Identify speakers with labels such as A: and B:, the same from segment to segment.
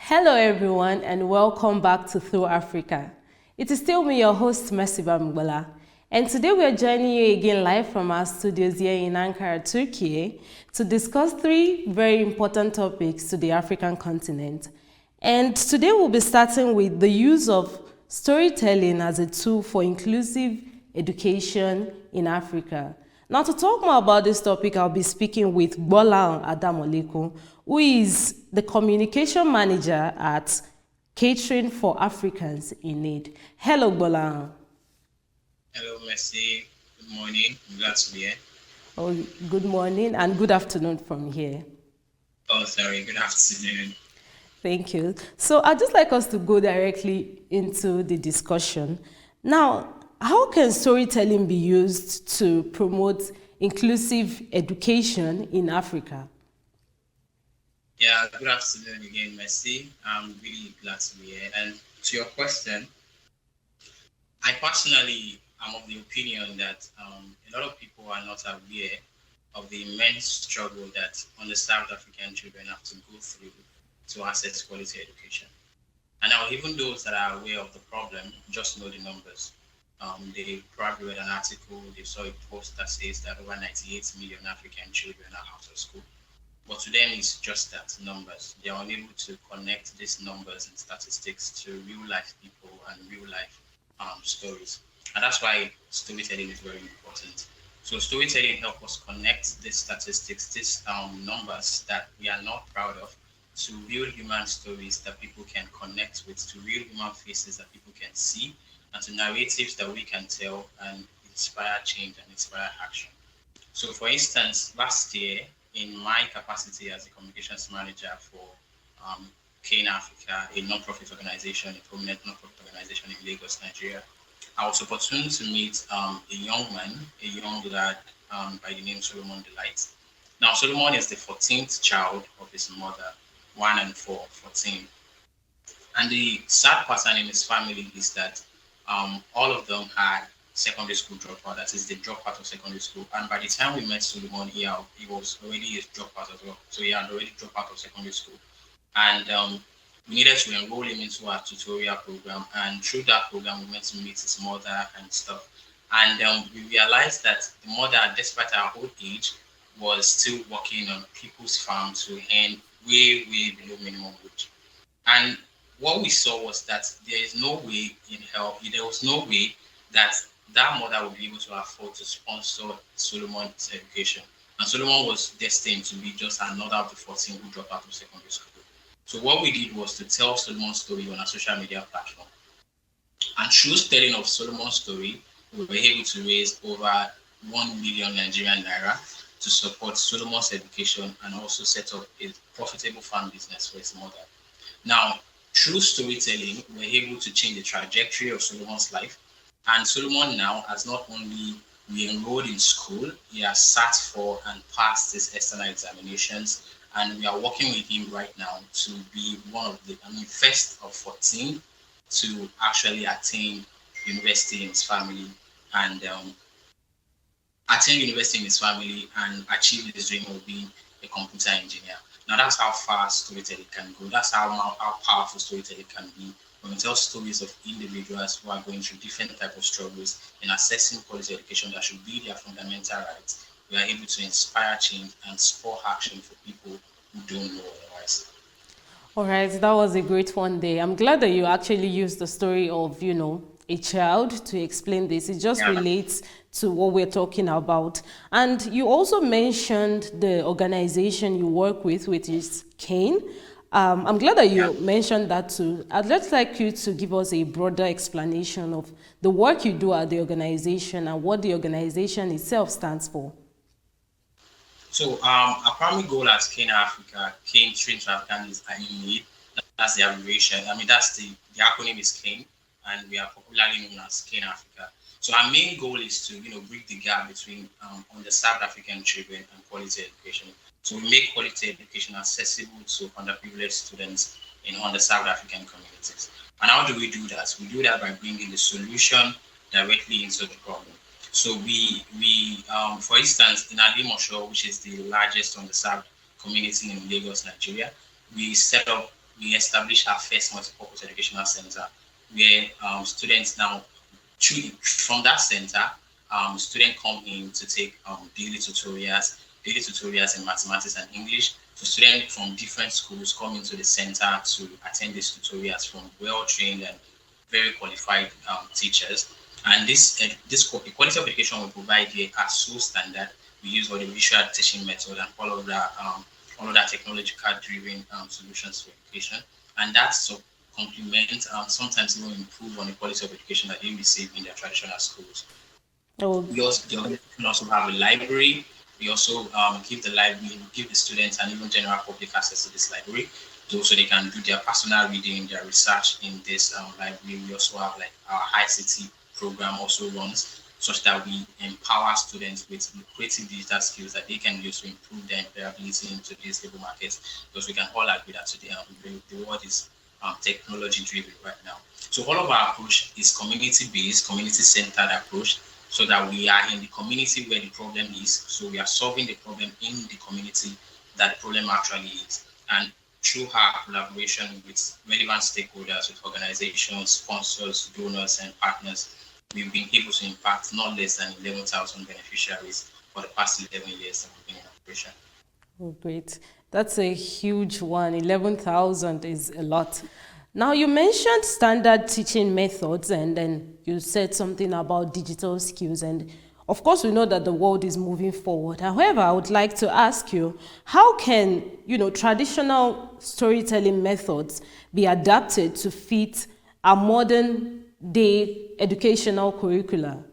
A: Hello everyone and welcome back to Through Africa. It is still me, your host, Mesiba Mgbola. And today we are joining you again live from our studios here in Ankara, Turkey, to discuss three very important topics to the African continent. And today we'll be starting with the use of storytelling as a tool for inclusive education in Africa. Now, to talk more about this topic, I'll be speaking with Gbolahan Adamolekun, who is the communication manager at Catering for Africans in Need. Hello, Gbolahan.
B: Hello, Messi. Good morning. I'm glad to be here.
A: Oh, good morning and good afternoon from here.
B: Oh, sorry. Good afternoon.
A: Thank you. So I'd just like us to go directly into the discussion. Now, how can storytelling be used to promote inclusive education in Africa?
B: Yeah, good afternoon again, Messi. I'm really glad to be here. And to your question, I personally am of the opinion that a lot of people are not aware of the immense struggle that underserved African children have to go through to access quality education. And now, even those that are aware of the problem just know the numbers. They probably read an article, they saw a post that says that over 98 million African children are out of school. But to them, it's just that numbers. They are unable to connect these numbers and statistics to real life people and real life stories. And that's why storytelling is very important. So storytelling helps us connect these statistics, these numbers that we are not proud of, to real human stories that people can connect with, to real human faces that people can see, and to narratives that we can tell and inspire change and inspire action. So, for instance, last year, in my capacity as a communications manager for Kane Africa, a non-profit organization, a prominent non-profit organization in Lagos, Nigeria, I was opportune to meet a young man, a young lad by the name Solomon Delight. Now, Solomon is the 14th child of his mother, 1 and 4, 14. And the sad pattern in his family is that all of them had secondary school dropout. That is, the dropout of secondary school. And by the time we met Solomon, he was already a dropout as well. So he had already dropped out of secondary school. And we needed to enroll him into our tutorial program. And through that program, we went to meet his mother and stuff. And we realized that the mother, despite her old age, was still working on people's farms to earn way, way below minimum wage. And what we saw was that there was no way that that mother would be able to afford to sponsor Solomon's education. And Solomon was destined to be just another of the 14 who dropped out of secondary school. So what we did was to tell Solomon's story on a social media platform. And through telling of Solomon's story, we were able to raise over 1 million Nigerian naira to support Solomon's education and also set up a profitable farm business for his mother. Now, through storytelling, we're able to change the trajectory of Solomon's life. And Solomon now has not only re-enrolled in school, he has sat for and passed his external examinations. And we are working with him right now to be one of the first of 14 to actually attain university in his family and achieve his dream of being a computer engineer. Now that's how far storytelling can go. That's how powerful storytelling can be. When we tell stories of individuals who are going through different type of struggles in accessing quality education that should be their fundamental rights, we are able to inspire change and spur action for people who don't know otherwise.
A: All right, that was a great one day. I'm glad that you actually used the story of, a child to explain this. It just relates to what we're talking about. And you also mentioned the organization you work with, which is Kane. I'm glad that you mentioned that too. I'd just like you to give us a broader explanation of the work you do at the organization and what the organization itself stands for.
B: So our primary goal at Kane Africa, Kane Train to African is in need. That's the abbreviation. That's the acronym is Kane, and we are popularly known as Kane Africa. So our main goal is to bridge the gap between underserved African children and quality education. So we make quality education accessible to underprivileged students in underserved African communities. And how do we do that? We do that by bringing the solution directly into the problem. So for instance, in Alimosho, which is the largest underserved community in Lagos, Nigeria, we set up we established our first multipurpose educational center where students now, from that center, students come in to take daily tutorials in mathematics and English. So students from different schools come into the center to attend these tutorials from well-trained and very qualified teachers. And the quality of education we provide here are so standard. We use all the visual teaching method and all of that technological-driven solutions for education, and that's to complement, sometimes even improve on the quality of education that they receive in their traditional schools.
A: Oh,
B: The organization also have a library. We also give the students and even general public access to this library, so they can do their personal reading, their research in this library. We also have like our ICT program also runs, such that we empower students with creative digital skills that they can use to improve their employability into today's labor market. Because we can all agree that today the world is technology driven right now. So all of our approach is community based, community centered approach, so that we are in the community where the problem is. So we are solving the problem in the community that the problem actually is. And through our collaboration with relevant stakeholders, with organizations, sponsors, donors, and partners, we've been able to impact not less than 11,000 beneficiaries for the past 11 years that we've been in operation.
A: oh, great. That's a huge one. 11,000 is a lot. Now, you mentioned standard teaching methods, and then you said something about digital skills. And of course, we know that the world is moving forward. However, I would like to ask you, how can, traditional storytelling methods be adapted to fit a modern day educational curricula?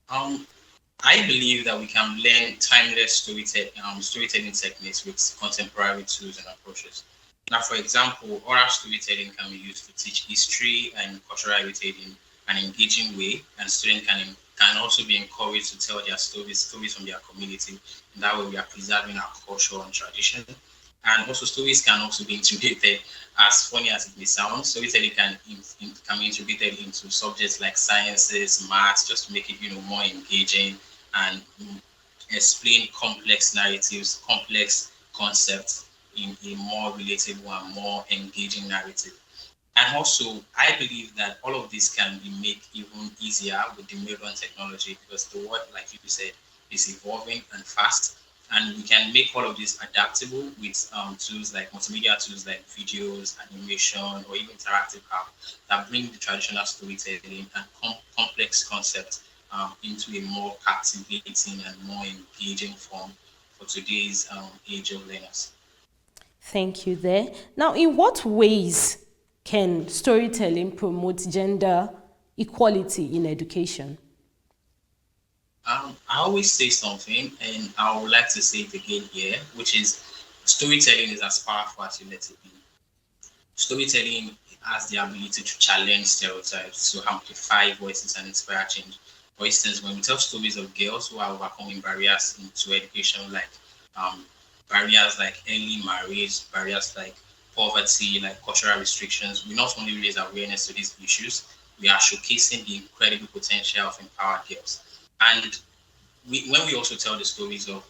B: I believe that we can learn timeless storytelling techniques with contemporary tools and approaches. Now, for example, oral storytelling can be used to teach history and cultural heritage in an engaging way, and students can also be encouraged to tell their stories from their community. And that way, we are preserving our culture and tradition. And also, stories can also be integrated, as funny as it may sound. Storytelling can be integrated into subjects like sciences, maths, just to make it more engaging and explain complex narratives, complex concepts in a more relatable and more engaging narrative. And also, I believe that all of this can be made even easier with the modern technology, because the world, like you said, is evolving and fast. And we can make all of this adaptable with tools like multimedia tools like videos, animation, or even interactive apps that bring the traditional storytelling and complex concepts into a more captivating and more engaging form for today's age of learners.
A: Thank you there. Now, in what ways can storytelling promote gender equality in education?
B: I always say something, and I would like to say it again here, which is storytelling is as powerful as you let it be. Storytelling has the ability to challenge stereotypes, to amplify voices and inspire change. For instance, when we tell stories of girls who are overcoming barriers into education, like um, barriers like early marriage, barriers like poverty, like cultural restrictions, we not only raise awareness to these issues, we are showcasing the incredible potential of empowered girls. And when we also tell the stories of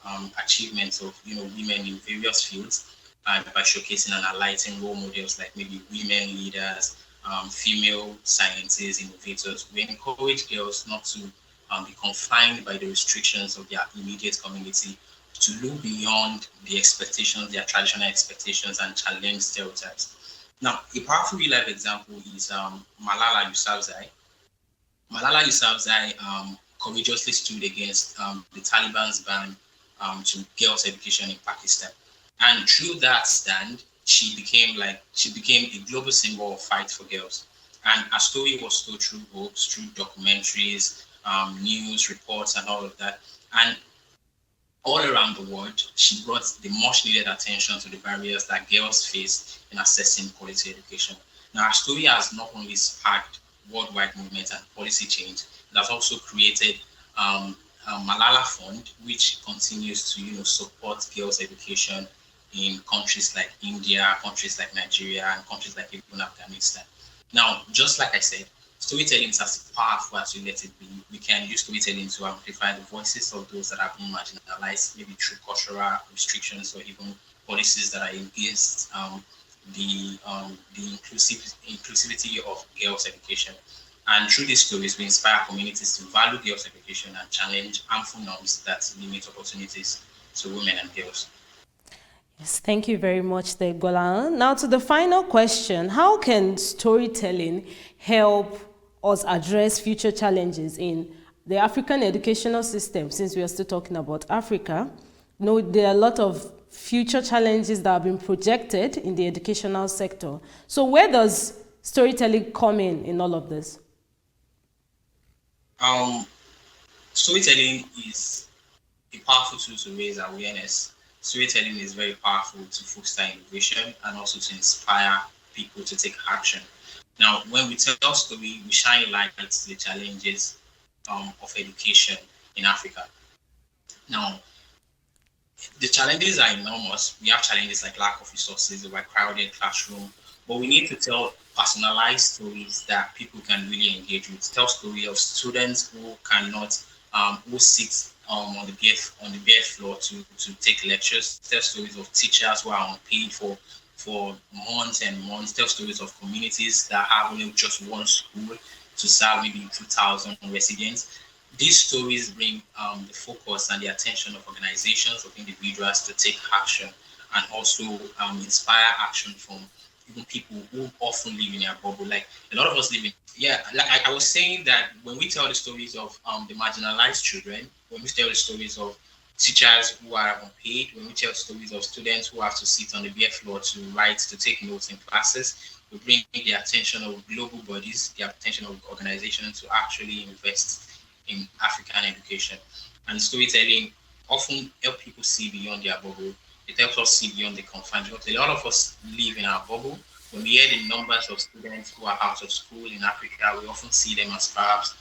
B: achievements of women in various fields, by showcasing and highlighting role models like maybe women leaders, female scientists, innovators, we encourage girls not to be confined by the restrictions of their immediate community, to look beyond the expectations, their traditional expectations, and challenge stereotypes. Now, a powerful real life example is Malala Yousafzai. Malala Yousafzai courageously stood against the Taliban's ban to girls' education in Pakistan, and through that stand, she became a global symbol of fight for girls. And her story was told through books, through documentaries, news reports, and all of that. And all around the world, she brought the much needed attention to the barriers that girls face in accessing quality education. Now, our story has not only sparked worldwide movement and policy change, it has also created a Malala Fund, which continues to support girls' education in countries like India, countries like Nigeria, and countries like even Afghanistan. Now, just like I said, storytelling is as powerful as you let it be. We can use storytelling to amplify the voices of those that have been marginalized, maybe through cultural restrictions or even policies that are against the inclusivity of girls' education. And through these stories, we inspire communities to value girls' education and challenge harmful norms that limit opportunities to women and girls.
A: Yes, thank you very much, Gbolahan. Now to the final question. How can storytelling help us address future challenges in the African educational system, since we are still talking about Africa? There are a lot of future challenges that have been projected in the educational sector. So where does storytelling come in all of this?
B: Storytelling is a powerful tool to raise awareness. Storytelling is very powerful to foster innovation and also to inspire people to take action. Now, when we tell story, we shine light on the challenges of education in Africa. Now, the challenges are enormous. We have challenges like lack of resources, a crowded classroom, but we need to tell personalized stories that people can really engage with. Tell story of students who cannot, who sit on the bare floor to take lectures. Tell stories of teachers who are unpaid for months and months. Tell stories of communities that have only just one school to serve maybe 2,000 residents. These stories bring the focus and the attention of organizations, of individuals to take action and also inspire action from even people who often live in a bubble. Like a lot of us live in, like I was saying that when we tell the stories of the marginalized children, when we tell the stories of teachers who are unpaid, when we tell stories of students who have to sit on the bare floor to write, to take notes in classes, we bring the attention of global bodies, the attention of organizations to actually invest in African education. And storytelling often help people see beyond their bubble. It helps us see beyond the confines. Because a lot of us live in our bubble. When we hear the numbers of students who are out of school in Africa, we often see them as perhaps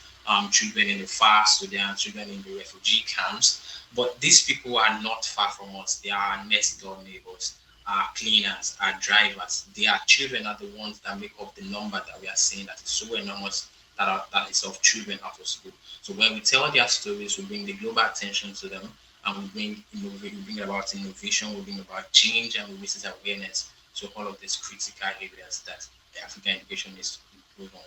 B: children in the far Sudan, children in the refugee camps. But these people are not far from us. They are our next door neighbors, our cleaners, our drivers. Their children are the ones that make up the number that we are seeing that is so enormous that is of children out of school. So when we tell their stories, we bring the global attention to them, and we bring about innovation, we bring about change, and we raise awareness to all of these critical areas that African education needs to improve on.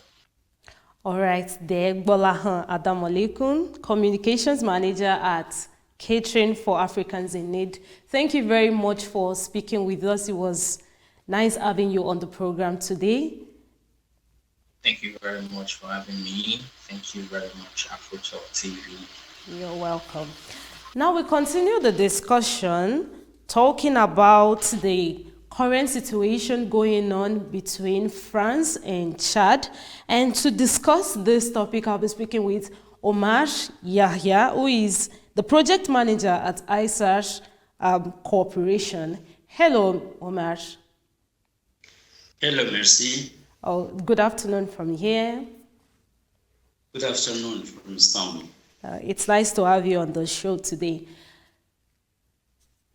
A: All right, there, Gbolahan Adamolekun, Communications Manager at Catering for Africans in Need. Thank you very much for speaking with us. It was nice having you on the program today.
B: Thank you very much for having me. Thank you very much, Afroturk TV.
A: You're welcome. Now we continue the discussion talking about the current situation going on between France and Chad. And to discuss this topic, I'll be speaking with Oumar Yahya, who is the project manager at ISAR Corporation. Hello, Oumar.
C: Hello, Merci.
A: Oh, good afternoon from here.
C: Good afternoon from Istanbul.
A: It's nice to have you on the show today.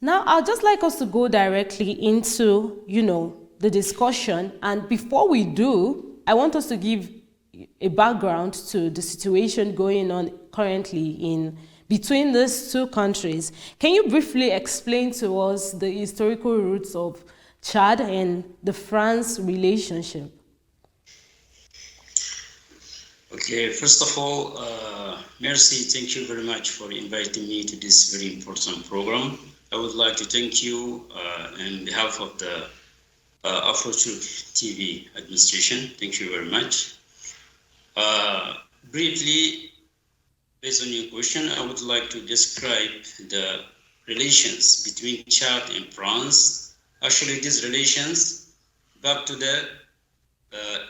A: Now, I'd just like us to go directly into, the discussion. And before we do, I want us to give a background to the situation going on currently between these two countries. Can you briefly explain to us the historical roots of Chad and the France relationship?
C: Okay, first of all, Merci, thank you very much for inviting me to this very important program. I would like to thank you on behalf of the Afroturk TV administration. Thank you very much. Briefly, based on your question, I would like to describe the relations between Chad and France. Actually, these relations back to the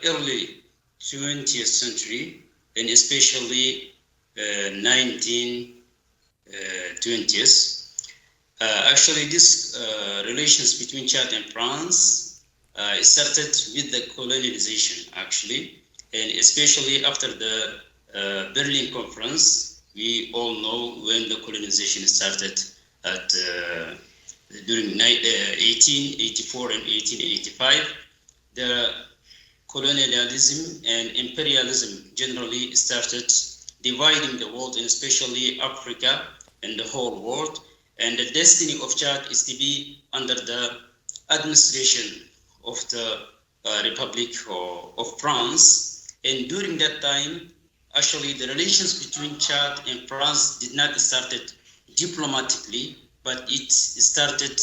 C: early 20th century, and especially 1920s. Actually, these relations between Chad and France started with the colonization, actually, and especially after the Berlin Conference. We all know when the colonization started during 1884 and 1885. The colonialism and imperialism generally started dividing the world, and especially Africa and the whole world. And the destiny of Chad is to be under the administration of the Republic of France. And during that time, actually, the relations between Chad and France did not started diplomatically, but it started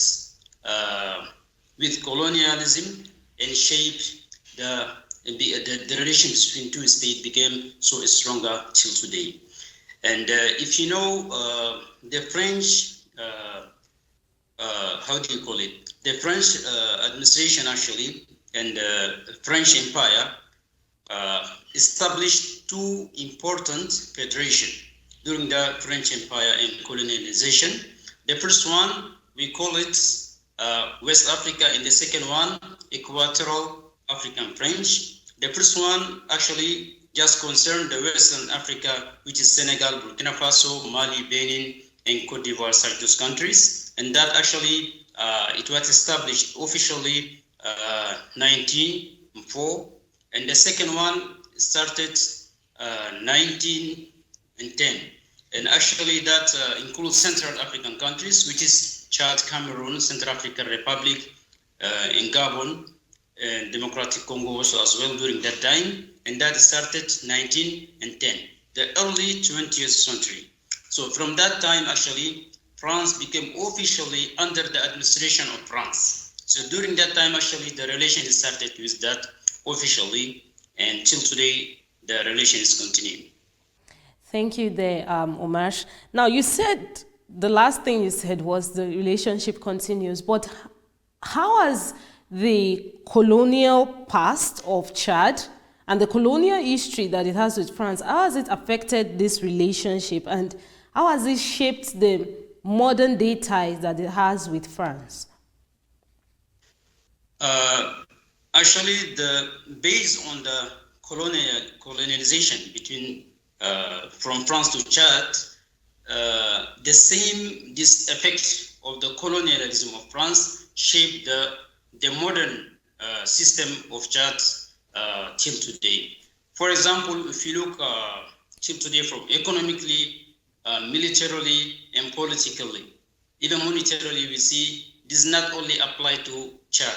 C: with colonialism and shaped the relations between two states became so stronger till today. And if you know the French, how do you call it? The French administration actually and the French Empire established two important federations during the French Empire and colonialization. The first one, we call it West Africa, and the second one, Equatorial African French. The first one actually just concerned the Western Africa, which is Senegal, Burkina Faso, Mali, Benin, and Cote d'Ivoire, such those countries. And that actually, it was established officially 1904. And the second one started 1910. And actually that includes Central African countries, which is Chad, Cameroon, Central African Republic, and Gabon, and Democratic Congo also as well during that time. And that started 1910, the early 20th century. So from that time, actually, France became officially under the administration of France. So during that time, actually, the relation started with that officially, and till today, the relation is continuing.
A: Thank you there, Oumar. Now, you said, the last thing you said was the relationship continues, but how has the colonial past of Chad and the colonial history that it has with France, how has it affected this relationship, and how has it shaped the modern day ties that it has with France?
C: Actually, based on the colonialization between from France to Chad, this effect of the colonialism of France shaped the modern system of Chad till today. For example, if you look till today from economically, militarily, and politically, even monetarily, we see this not only apply to Chad,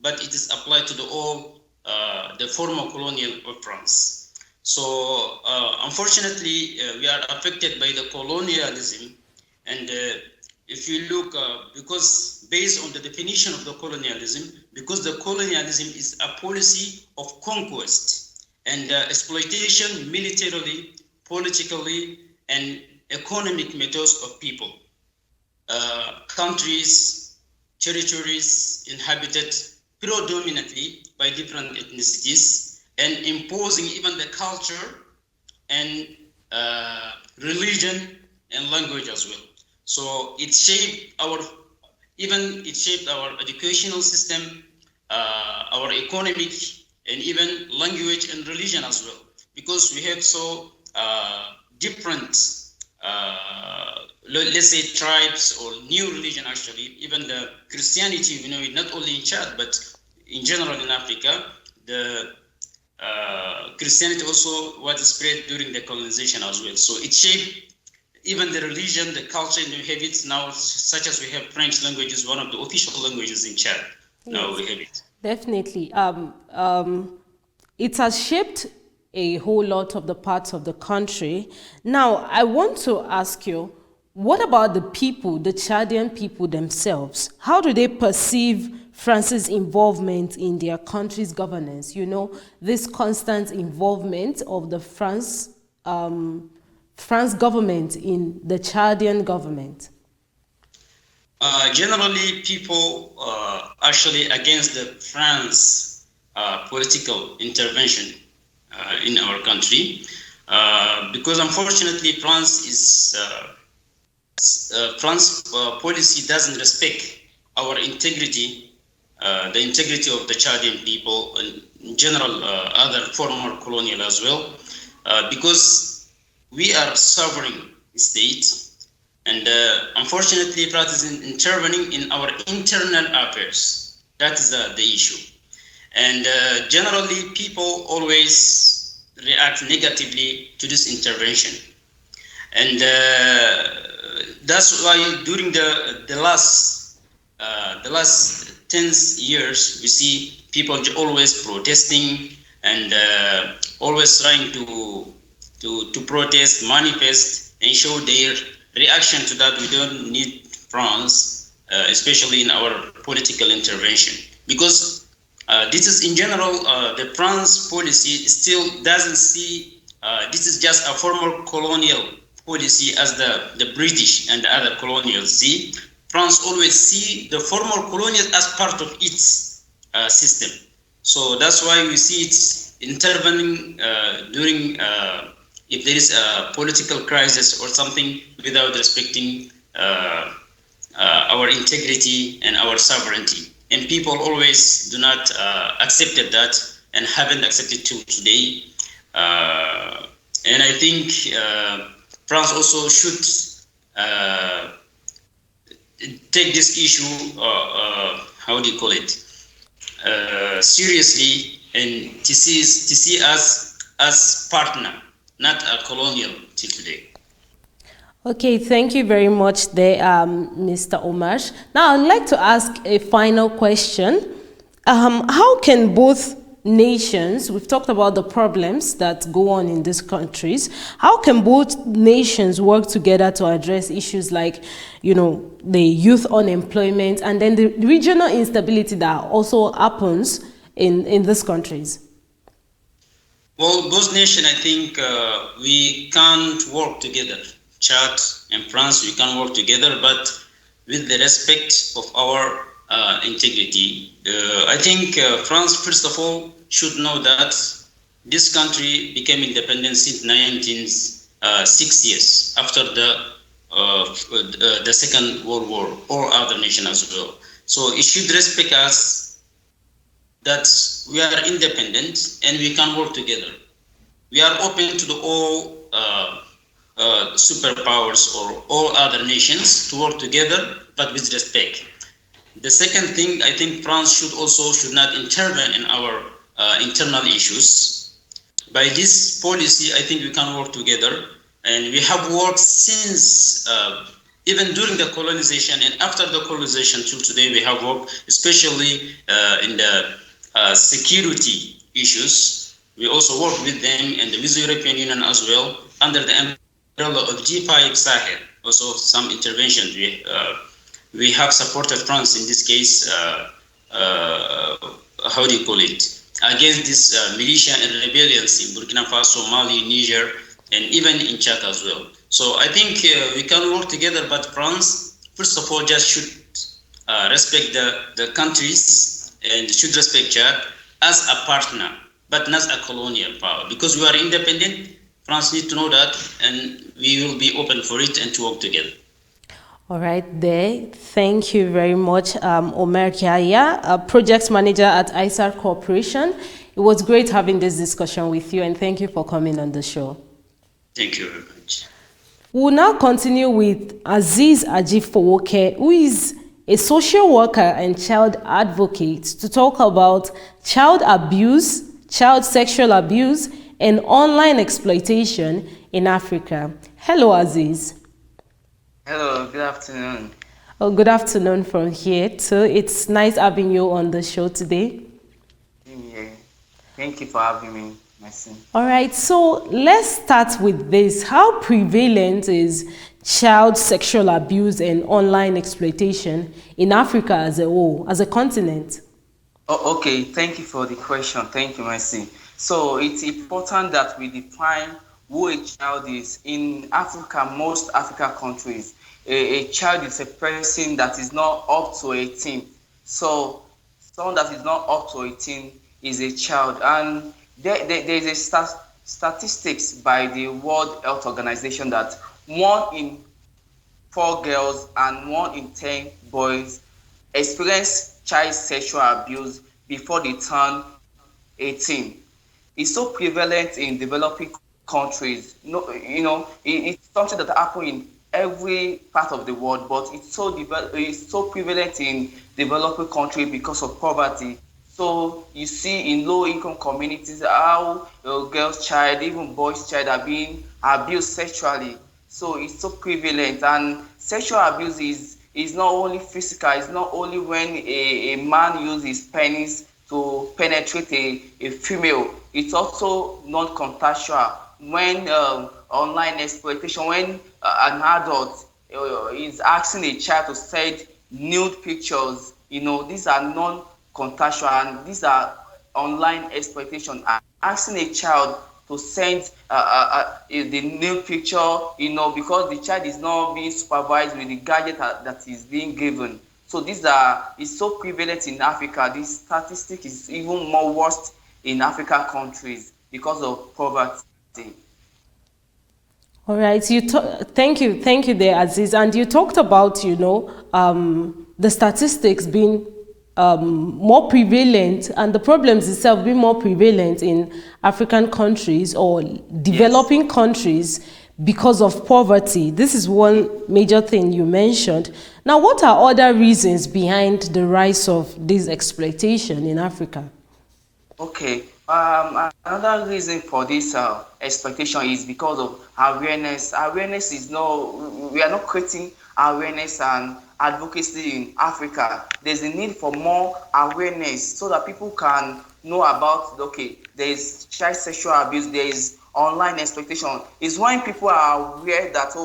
C: but it is applied to the former colonial of France. So unfortunately, we are affected by the colonialism, and if you look, because based on the definition of the colonialism, because the colonialism is a policy of conquest and exploitation militarily, politically, and economic methods of people, countries, territories inhabited predominantly by different ethnicities, and imposing even the culture and religion and language as well. So it shaped our educational system, our economic, and even language and religion as well, because we have so different, let's say, tribes or new religion. Actually, even the Christianity, we know it not only in Chad but in general in Africa. The Christianity also was spread during the colonization as well. So it shaped even the religion, the culture, and the habits now, such as we have French language is one of the official languages in Chad. Yes. Now we have it.
A: Definitely. It has shaped a whole lot of the parts of the country. Now, I want to ask you, what about the people, the Chadian people themselves? How do they perceive France's involvement in their country's governance? You know, this constant involvement of the France government in the Chadian government.
C: Generally, people actually against the France political intervention in our country, because unfortunately France policy doesn't respect our integrity, the integrity of the Chadian people, and in general other former colonial as well, because we are sovereign state, and unfortunately France is intervening in our internal affairs. That is the issue. And generally people always react negatively to this intervention. And that's why during the last 10 years, we see people always protesting and always trying to protest, manifest, and show their reaction to that. We don't need France, especially in our political intervention, because this is in general, the France policy still doesn't see this is just a former colonial policy as the British and the other colonials see. France always see the former colonial as part of its system. So that's why we see it intervening during if there is a political crisis or something without respecting our integrity and our sovereignty. And people always do not accept that and haven't accepted till today. And I think France also should take this issue, how do you call it, seriously, and to see us as partner, not a colonial till today.
A: Okay, thank you very much there, Mr. Oumar. Now, I'd like to ask a final question. How can both nations, we've talked about the problems that go on in these countries, how can both nations work together to address issues like, you know, the youth unemployment and then the regional instability that also happens in these countries?
C: Well, both nations, I think we can't work together. Chad and France, we can work together, but with the respect of our integrity. I think France, first of all, should know that this country became independent since 1960 years after the Second World War, or other nations as well. So it should respect us that we are independent and we can work together. We are open to all superpowers or all other nations to work together, but with respect. The second thing, I think France should not intervene in our internal issues. By this policy, I think we can work together, and we have worked since even during the colonization and after the colonization till today. We have worked, especially in the security issues. We also work with them and with the European Union as well under the umbrella of G5 Sahel. Also, some interventions we have supported France in this case. How do you call it? Against this militia and rebellions in Burkina Faso, Mali, Niger, and even in Chad as well. So I think we can work together, but France, first of all, just should respect the countries and should respect Chad as a partner, but not a colonial power. Because we are independent, France needs to know that, and we will be open for it and to work together.
A: All right, there. Thank you very much, Oumar Yahya, a project manager at ISAR Corporation. It was great having this discussion with you, and thank you for coming on the show.
C: Thank you very much.
A: We'll now continue with Azeez Ajifowoke, who is a social worker and child advocate, to talk about child abuse, child sexual abuse, and online exploitation in Africa. Hello, Azeez.
D: Hello, good afternoon.
A: Oh, good afternoon from here too. It's nice having you on the show today.
D: Yeah. Thank you for having me, Messi.
A: All right, so let's start with this. How prevalent is child sexual abuse and online exploitation in Africa as a whole, as a continent?
D: Oh, okay, thank you for the question. Thank you, Messi. So it's important that we define who a child is. In Africa, most African countries, a child is a person that is not up to 18. So someone that is not up to 18 is a child. And there is a statistics by the World Health Organization that 1 in 4 girls and 1 in 10 boys experience child sexual abuse before they turn 18. It's so prevalent in developing countries. It's something that happens in every part of the world, but it's so prevalent in developing countries because of poverty. So you see in low-income communities how a girl's child, even boys' child, are being abused sexually. So it's so prevalent, and sexual abuse is not only physical. It's not only when a man uses his penis to penetrate a female. It's also non-contextual when online exploitation, when an adult is asking a child to send nude pictures, these are non-contextual and these are online exploitation. Asking a child to send the nude picture, because the child is not being supervised with the gadget that is being given. So it's so prevalent in Africa. This statistic is even more worse in African countries because of poverty.
A: All right. Thank you there, Azeez. And you talked about, the statistics being more prevalent and the problems itself being more prevalent in African countries or developing countries because of poverty. This is one major thing you mentioned. Now, what are other reasons behind the rise of this exploitation in Africa?
D: Okay. Another reason for this exploitation is because of awareness. Awareness is we are not creating awareness and advocacy in Africa. There's a need for more awareness so that people can know about, there is child sexual abuse, there is online exploitation. It's when people are aware that,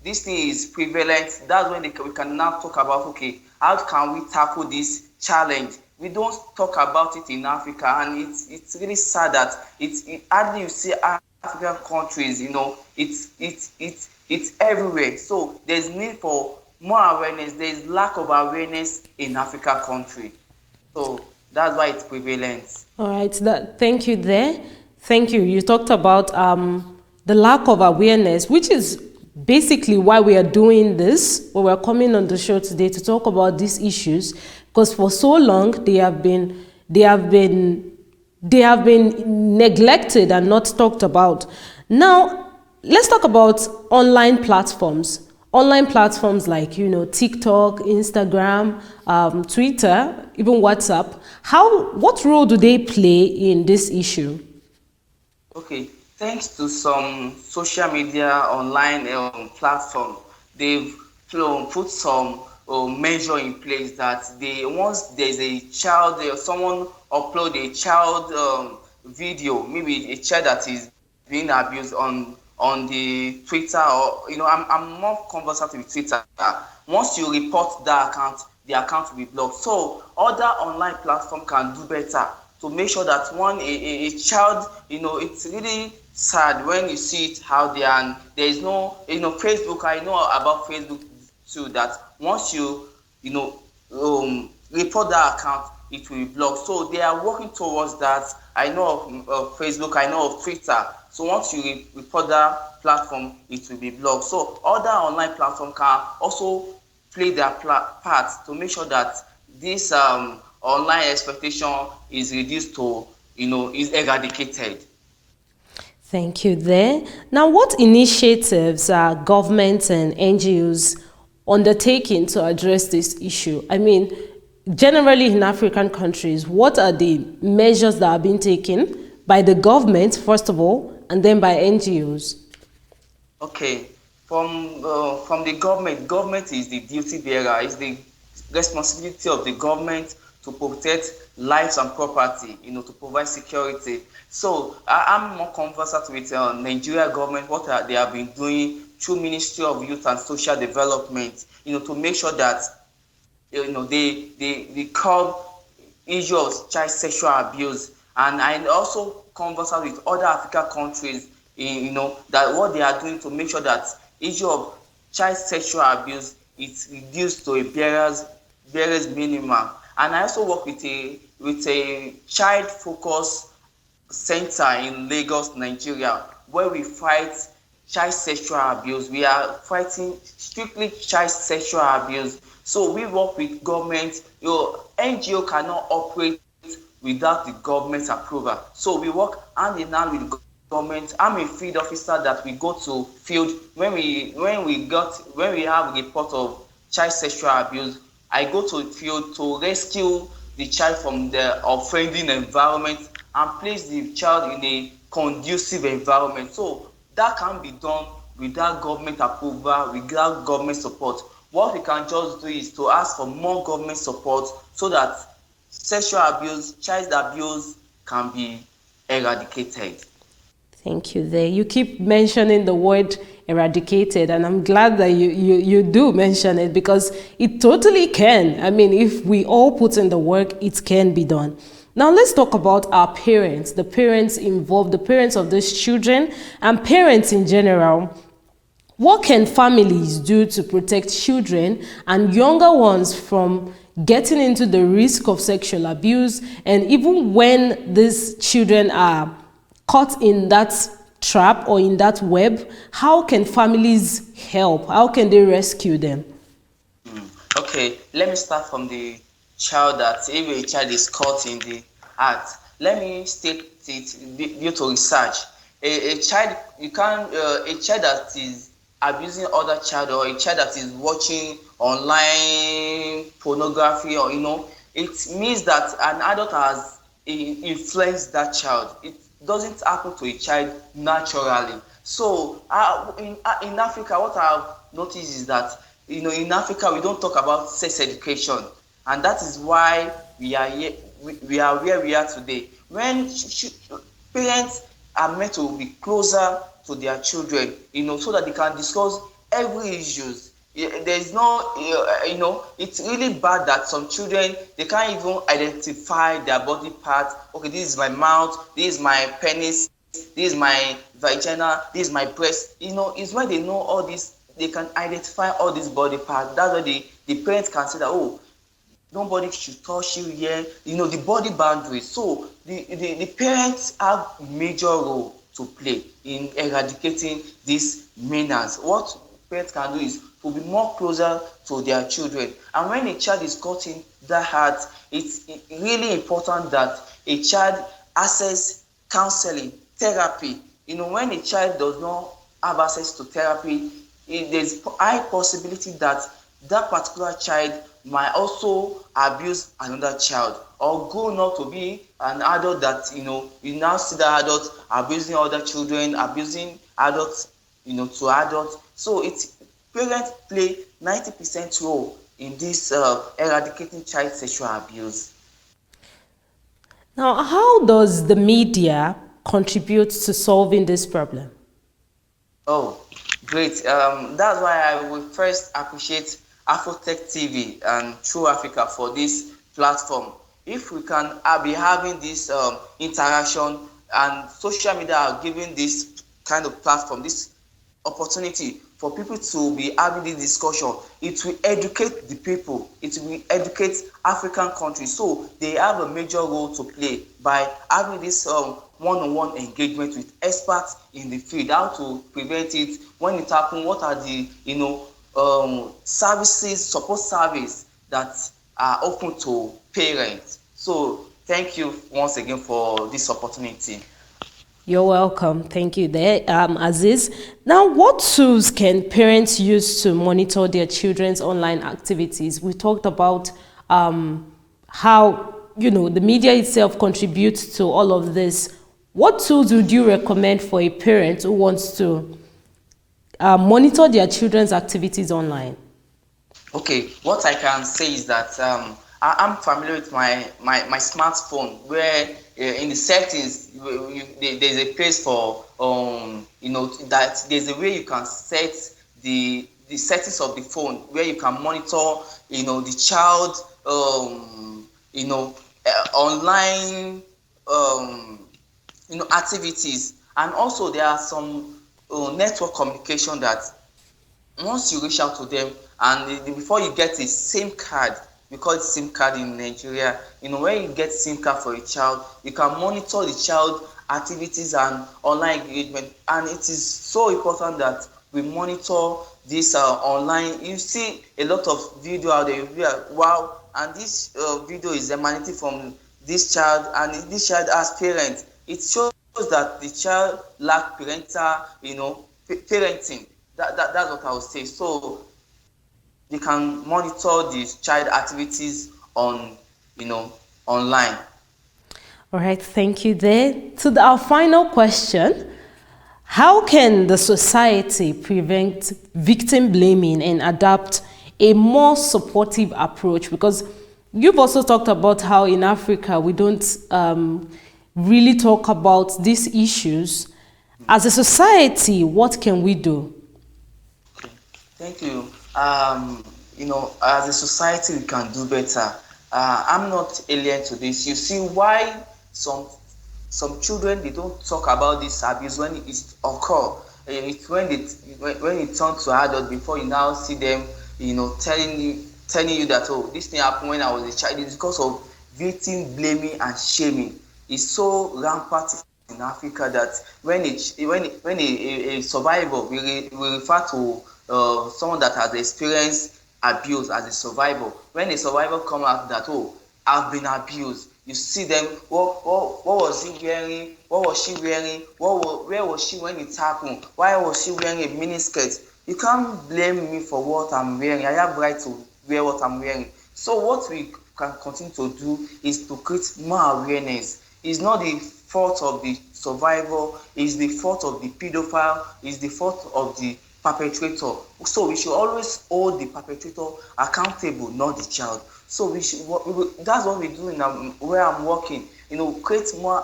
D: this thing is prevalent, that's when we can now talk about, how can we tackle this challenge? We don't talk about it in Africa, and it's really sad that hardly you see African countries, it's everywhere. So there's need for more awareness. There's lack of awareness in African country. So that's why it's prevalent.
A: All right. Thank you there. Thank you. You talked about the lack of awareness, which is basically why we are doing this, or we're coming on the show today to talk about these issues, because for so long they have been neglected and not talked about. Now, let's talk about online platforms. Online platforms like, TikTok, Instagram, Twitter, even WhatsApp. What role do they play in this issue?
D: Okay, thanks to some social media online platform, they've put some measure in place that once there's a child, someone upload a child video, maybe a child that is being abused on the Twitter, or I'm more conversant with Twitter. Once you report that account, the account will be blocked. So other online platform can do better to make sure that a child, it's really sad when you see it out there, and there is no, Facebook. I know about Facebook too, that once you report that account, it will be blocked. So they are working towards that. I know of Facebook, I know of Twitter. So once you report that platform, it will be blocked. So other online platforms can also play their part to make sure that this online exploitation is reduced to, is eradicated.
A: Thank you there. Now, what initiatives are governments and NGOs undertaking to address this issue? I mean, generally in African countries, what are the measures that are being taken by the government, first of all, and then by NGOs? Okay,
D: from the government is the duty bearer. It's the responsibility of the government to protect lives and property, to provide security. So I'm more conversant with Nigeria government, what they have been doing through Ministry of Youth and Social Development, to make sure that, they curb issue of child sexual abuse. And I also conversant with other African countries, that what they are doing to make sure that issue of child sexual abuse is reduced to a barest minimum. And I also work with a child focus center in Lagos, Nigeria, where we fight child sexual abuse. We are fighting strictly child sexual abuse. So we work with government. NGO cannot operate without the government's approval. So we work hand in hand with government. I'm a field officer that we go to field when we have a report of child sexual abuse. I go to the field to rescue the child from the offending environment and place the child in a conducive environment. So that can be done without government approval, without government support. What we can just do is to ask for more government support so that sexual abuse, child abuse can be eradicated.
A: Thank you there. You keep mentioning the word eradicated, and I'm glad that you do mention it, because it totally can. I mean, if we all put in the work, it can be done. Now let's talk about our parents, the parents involved, the parents of these children, and parents in general. What can families do to protect children and younger ones from getting into the risk of sexual abuse? And even when these children are caught in that trap or in that web, how can families help? How can they rescue them?
D: Okay, let me start from the child. That if a child is caught in the act, let me state it due to research. A child, you can a child that is abusing other child, or a child that is watching online pornography, or it means that an adult has influenced that child. It doesn't happen to a child naturally. So in Africa, what I've noticed is that in Africa we don't talk about sex education, and that is why we are here, we are where we are today. When parents are meant to be closer to their children, so that they can discuss every issues. There is no, it's really bad that some children, they can't even identify their body parts. Okay, this is my mouth, this is my penis, this is my vagina, this is my breast. It's when they know all this, they can identify all these body parts. That's why the parents can say that, oh, nobody should touch you here. The body boundaries. So the parents have major role to play in eradicating this menace. What parents can do is to be more closer to their children. And when a child is caught in that heart, it's really important that a child access counseling, therapy. When a child does not have access to therapy, there's high possibility that that particular child might also abuse another child, or grow up to be an adult that you now see the adult abusing other children, abusing adults to adults. So parents play 90% role in this eradicating child sexual abuse.
A: Now, how does the media contribute to solving this problem?
D: Oh, great. That's why I will first appreciate Afroturk TV and True Africa for this platform. If we can be having this interaction, and social media are giving this kind of platform, this opportunity for people to be having this discussion, it will educate the people, it will educate African countries. So they have a major role to play by having this one-on-one engagement with experts in the field, how to prevent it when it happens, what are the services, support service that are open to parents. So thank you once again for this opportunity.
A: You're welcome. Thank you there, Azeez. Now, what tools can parents use to monitor their children's online activities? We talked about how, the media itself contributes to all of this. What tools would you recommend for a parent who wants to monitor their children's activities online?
D: Okay, what I can say is that I'm familiar with my smartphone, where in the settings there's a place for that there's a way you can set the settings of the phone, where you can monitor the child online activities. And also there are some network communication that once you reach out to them, and before you get a SIM card, we call it SIM card in Nigeria. When you get SIM card for a child, you can monitor the child activities and online engagement. And it is so important that we monitor this online. You see a lot of video out there. Wow, and this video is emanating from this child, and this child has parents. It shows that the child lacks parental, parenting. That's what I would say. So they can monitor these child activities on, online.
A: All right, thank you there. To our final question, how can the society prevent victim blaming and adopt a more supportive approach? Because you've also talked about how in Africa we don't really talk about these issues. As a society, what can we do?
D: Thank you. As a society, we can do better. I'm not alien to this. You see why some children, they don't talk about this abuse when it occur. It's when it turns to adult, before you now see them, telling you that, oh, this thing happened when I was a child. It's because of victim blaming and shaming. It's so rampant in Africa that when a survivor, we refer to someone that has experienced abuse as a survivor. When a survivor comes out that, oh, I've been abused, you see them, what was he wearing? What was she wearing? Where was she when it happened? Why was she wearing a miniskirt? You can't blame me for what I'm wearing. I have right to wear what I'm wearing. So what we can continue to do is to create more awareness. It's not the fault of the survivor, it's the fault of the pedophile, it's the fault of the perpetrator. So we should always hold the perpetrator accountable, not the child. So that's what we do in where I'm working. Create more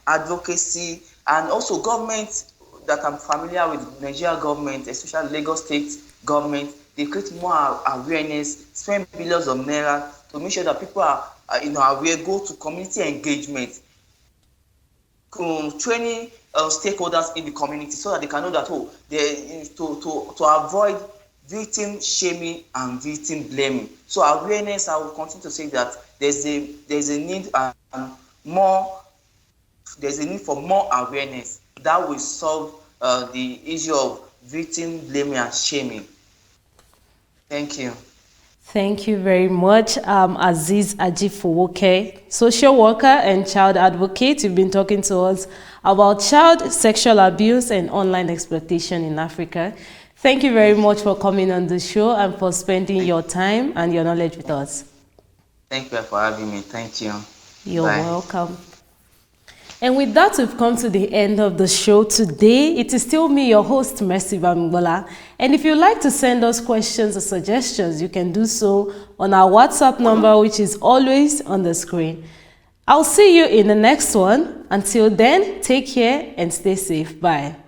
D: advocacy, and also government that I'm familiar with, Nigeria government, especially Lagos State government. They create more awareness, spend billions of naira to make sure that people are aware. Go to community engagement, training stakeholders in the community so that they can know that to avoid victim shaming and victim blaming. So awareness, I will continue to say that there's a need for more awareness that will solve the issue of victim blaming and shaming. Thank you.
A: Thank you very much, Azeez Ajifowoke, social worker and child advocate. You've been talking to us about child sexual abuse and online exploitation in Africa. Thank you very much for coming on the show and for spending your time and your knowledge with us.
D: Thank you for having me. Thank you.
A: You're welcome. And with that, we've come to the end of the show today. It is still me, your host, Mercy Bamigbola. And if you'd like to send us questions or suggestions, you can do so on our WhatsApp number, which is always on the screen. I'll see you in the next one. Until then, take care and stay safe. Bye.